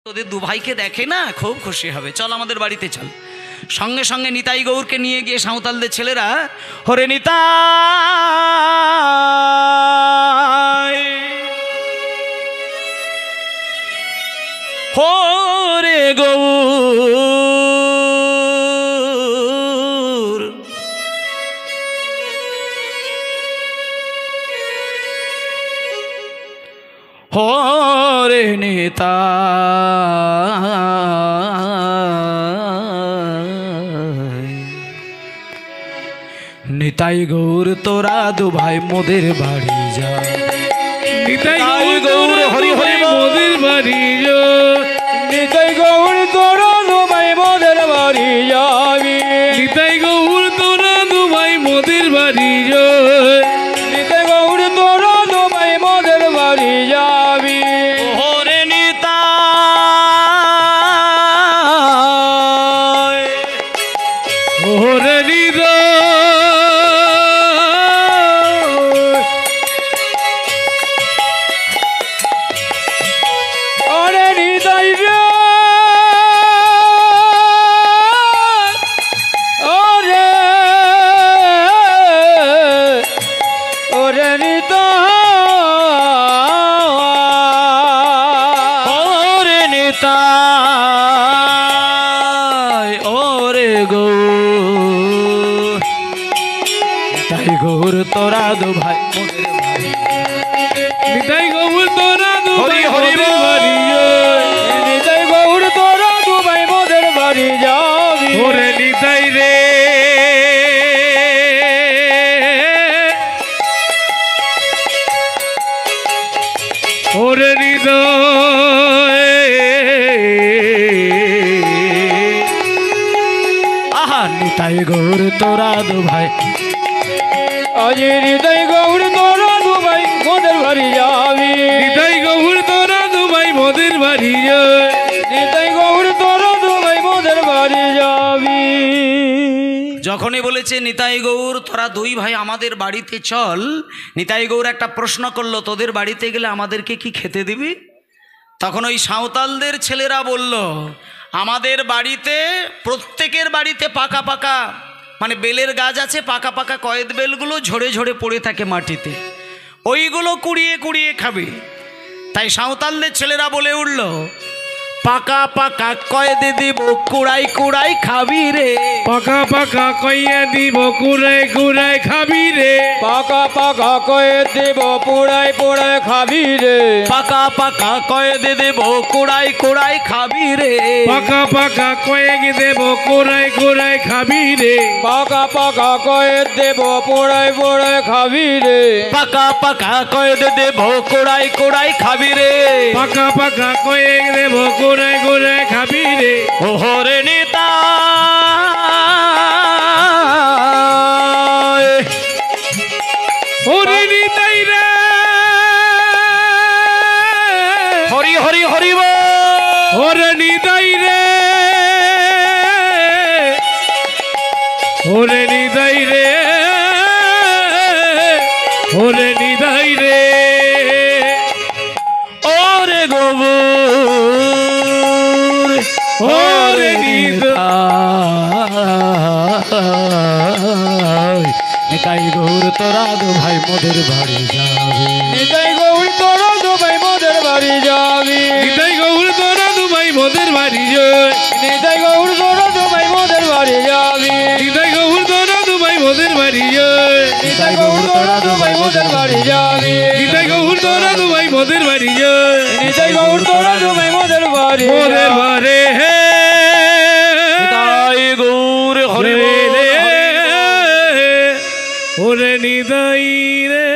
তোদের দু ভাইকে দেখে না, খুব খুশি হবে। চল আমাদের বাড়িতে চল। সঙ্গে সঙ্গে নিতাই গৌরকে নিয়ে গিয়ে সাঁওতালদের ছেলেরা, হরে নিতাই, হরে গৌর, হরে নিতাই, নিতাই গৌর তোরা দু ভাই মোদের বাড়ি যা। নিতাই গৌর হরি হরি মোদের বাড়ি যা। নিতাই গৌর তোরা দু ভাই মোদের বাড়ি যাবি। নিতাই গৌর তোরা দু ভাই মোদের বাড়ি যা। নিতাই গৌর তোরা দু ভাই মোদের বাড়ি যাবি। হরে নিতাই, ওরে নিতাই, ওরে নিতাই রে, ওরে ওরে নিতাই, হরে নিতাই, ওরে গৌর, নিতাই গৌর তোরা দু ভাই মোদের বাড়ি। নিতাই গৌর তোরা দু ভাই হরি হরি মোদের বাড়ি যা। নিতাই গৌর তোরা দু ভাই মোদের বাড়ি যাবি। ওরে নিতাই রে, ওরে নিতাই, আহা নিতাই গৌর তোরা দু ভাই, আজি নিতাই গৌর তোরা দু ভাই মোদের বাড়ি যাবি। নিতাই গৌর তোরা দু ভাই মোদের বাড়ি যা। নিতাই গৌর তোরা দু ভাই মোদের বাড়ি যাবি। যখনই বলেছে নিতাই গৌর তোরা দুই ভাই আমাদের বাড়িতে চল, নিতাই গৌর একটা প্রশ্ন করলো, তোদের বাড়িতে গেলে আমাদেরকে কি খেতে দিবি? তখন ওই সাঁওতালদের ছেলেরা বলল, আমাদের বাড়িতে, প্রত্যেকের বাড়িতে পাকা পাকা মানে বেলের গাছ আছে, পাকা পাকা কয়েদ বেলগুলো ঝরে ঝরে পড়ে থাকে মাটিতে, ওইগুলো কুড়িয়ে কুড়িয়ে খাবে। তাই সাঁওতালদের ছেলেরা বলে উঠল, পাকা পাকা কয়েদ দিব কুড়াই কুড়াই খাবি রে। পাকা পাকা কইয়া দিব কুড়াই কুড়াই খাবি রে। পাকা পাকা কয়ে দেব পোড়াই পোড়াই খাবি রে। পাকা পাকা কয়েদ দেব কুড়াই কুড়াই খাবি রে। পাকা পাকা কয়েক দেব কুড়াই কুড়াই খাবি রে। পাকা পাকা কয়ে দেব পোড়াই পোড়াই খাবি রে। পাকা পাকা কয়েদ দেব কুড়াই কুড়াই খাবি রে। পাকা পাকা কয়েক দেব কুড়াই কুড়াই খাবি রে। ও হরে নিতাই, ওরে নিতাই রে, হরি হরি হরি বল। ওরে নিতাই রে, ওরে নিতাই রে, ওরে নিতাই রে, ওরে গোবর, ওরে নিতাই, নিতাই গৌর তোরা দু ভাই মোদের বাড়ি যাবে। নিতাই গৌর তোরা দু ভাই মোদের বাড়ি যাবি। নিতাই গৌর তোরা দু ভাই মোদের বাড়ি যায়। নিতাই গৌর তোরা দু ভাই মোদের বাড়ি যাবি। নিতাই গৌর তোরা দু ভাই মোদের বাড়ি যায়। নিতাই গৌর তোরা দু ভাই মোদের বাড়ি যাবি। নিতাই গৌর তোরা দু ভাই মোদের বাড়ি যায়। নিতাই গৌর তোরা দু ভাই মোদের বাড়ি মোদের বাড়ি হে, নিতাই গৌর হরি রে বল, রে, হরি বল। ওরে নিতাই রে।